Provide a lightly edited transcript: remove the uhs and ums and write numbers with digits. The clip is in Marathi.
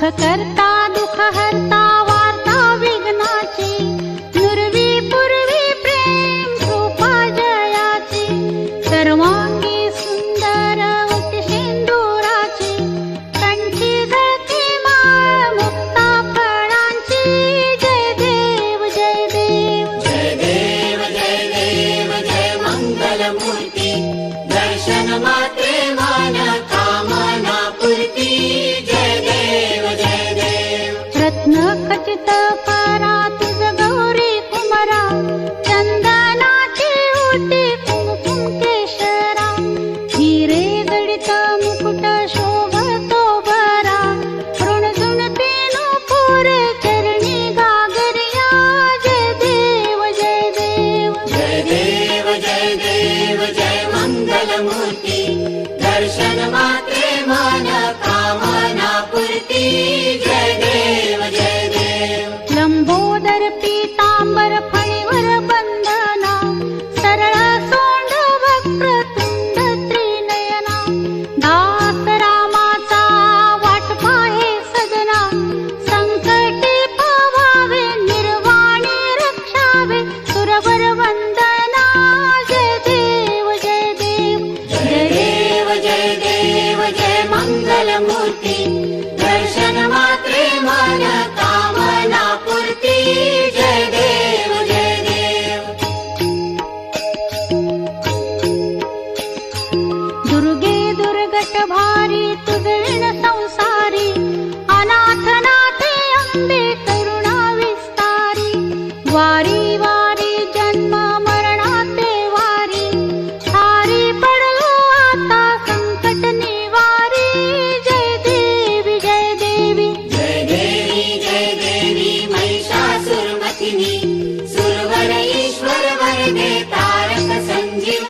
सुख करता दुःख हरता वार्ता विघ्नाची नुरवी पूर्वी प्रेम कृपा जयाची सर्वांगी सुंदर होती सिंदुराची कंठी झळके माळ मुक्ता फळांची जय देव जय देव जय देव जय देव जय मंगल मूर्ती दर्शन मात्रे मान कामना पूर्ती जय देव जय देव रत्न खचित परा तुझ गौरी कुमरा चंदनाची ओटी कुंकुम केशरा हिरे जडित मुकुट शोभतो बरा ऋणझुणते नूपुर चरणी गागरिया जय देव जय देव जय देव जय देव जय मंगल मूर्ती दर्शन मात्रे मान कामना पूर्ती